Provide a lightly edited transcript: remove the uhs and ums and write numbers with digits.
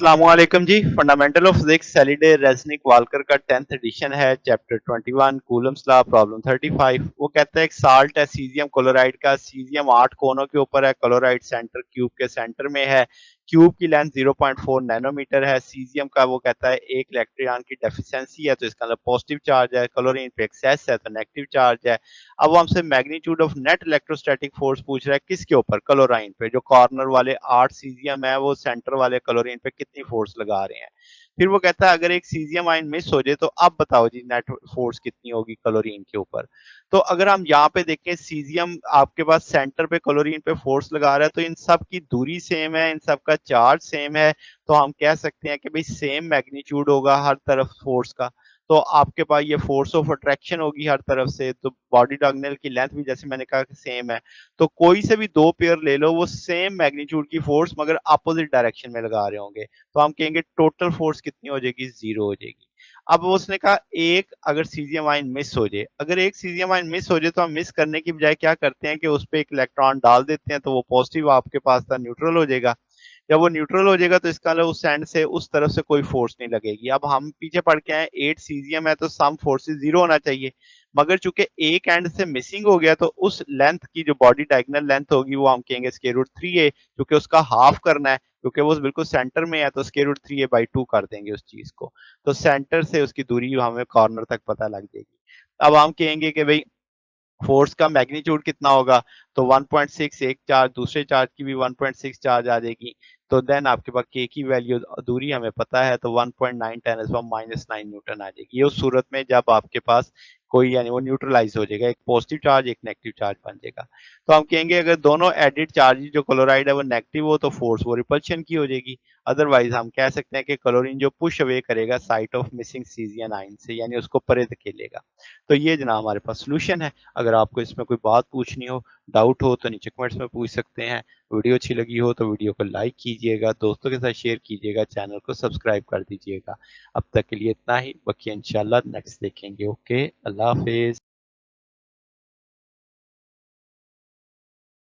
अस्सलामुअलैकुम जी। Fundamental of physics Halliday Resnick Walker का 10th एडिशन है। Chapter 21 Coulomb's law problem 35। वो कहता है एक साल्ट है सीजियम क्लोराइड का। सीजियम 8 कोनों के ऊपर है। क्लोराइड सेंटर क्यूब के सेंटर में है। क्यूब की लेंथ 0.4 नैनोमीटर है। सीजियम का वो कहता है एक इलेक्ट्रॉन की डेफिशिएंसी है तो इसका मतलब पॉजिटिव चार्ज है। क्लोरीन पे एक्सेस है तो नेगेटिव चार्ज है। अब वो हमसे magnitude of net electrostatic force पूछ रहा है किसके ऊपर, क्लोराइन पे। जो कॉर्नर वाले 8 सीजियम है वो सेंटर वाले क्लोरीन पे कितनी फोर्स लगा रहे हैं। फिर वो कहता है अगर एक सीजियम आयन मिस हो जाए तो अब बताओ जी नेट फोर्स कितनी होगी क्लोरीन के ऊपर। तो अगर हम यहाँ पे देखें सीजियम आपके पास सेंटर पे क्लोरीन पे फोर्स लगा रहा है तो इन सब की दूरी सेम है, इन सब का चार्ज सेम है। तो हम कह सकते हैं कि भाई सेम मैग्नीट्यूड होगा हर तरफ फोर्स का। तो आपके पास ये फोर्स ऑफ अट्रैक्शन होगी हर तरफ से। तो बॉडी डायगोनल की लेंथ भी जैसे मैंने कहा सेम है। तो कोई से भी दो पेयर ले लो वो सेम मैग्नीट्यूड की फोर्स मगर अपोजिट डायरेक्शन में लगा रहे होंगे तो हम कहेंगे टोटल फोर्स कितनी हो जाएगी, जीरो हो जाएगी। अब उसने कहा एक अगर सीजियम आयन मिस हो जाए, अगर एक सीजियम आयन मिस हो जाए तो हम मिस करने की बजाय क्या करते हैं कि उस पर एक इलेक्ट्रॉन डाल देते हैं तो वो पॉजिटिव आपके पास था न्यूट्रल हो जाएगा। जब वो न्यूट्रल हो जाएगा तो इसका मतलब उस एंड से उस तरफ से कोई फोर्स नहीं लगेगी। अब हम पीछे पढ़ के आए 8 सीजियम है तो सम फोर्सेस जीरो होना चाहिए। मगर चूंकि एक एंड से मिसिंग हो गया तो उस लेंथ की जो बॉडी डायगोनल लेंथ होगी वो हम कहेंगे स्क्वायर रूट 3a, क्योंकि उसका हाफ करना है क्योंकि वो बिल्कुल सेंटर में है तो स्क्वायर रूट 3a/2 कर देंगे उस चीज को। तो सेंटर से उसकी दूरी हमें कॉर्नर तक पता लग जाएगी। अब हम कहेंगे कि भाई फोर्स का मैग्नीट्यूड कितना होगा। तो 1.6 एक चार्ज, दूसरे चार्ज की भी 1.6 चार्ज आ जाएगी। तो देन आपके पास के की वैल्यू दूरी हमें पता है तो 1.9 10⁻⁹ न्यूटन आ जाएगी। ये उस सूरत में जब आपके पास कोई यानी वो न्यूट्रलाइज हो जाएगा, एक पॉजिटिव चार्ज एक नेगेटिव चार्ज बन जाएगा। तो हम कहेंगे अगर दोनों एडिड चार्ज जो क्लोराइड है वो नेगेटिव हो तो फोर्स वो रिपल्शन की हो जाएगी। अदरवाइज हम कह सकते हैं कि क्लोरीन जो पुश अवे करेगा साइट ऑफ मिसिंग सीजियन आयन से, यानी उसको परे धकेलेगा। तो ये जना हमारे पास सोल्यूशन है। अगर आपको इसमें कोई बात पूछनी हो, डाउट हो तो नीचे कमेंट्स में पूछ सकते हैं। वीडियो अच्छी लगी हो तो वीडियो को लाइक कीजिएगा, दोस्तों के साथ शेयर कीजिएगा, चैनल को सब्सक्राइब कर दीजिएगा। अब तक के लिए इतना ही, बाकी इंशाल्लाह नेक्स्ट देखेंगे। ओके, अल्लाह हाफिज।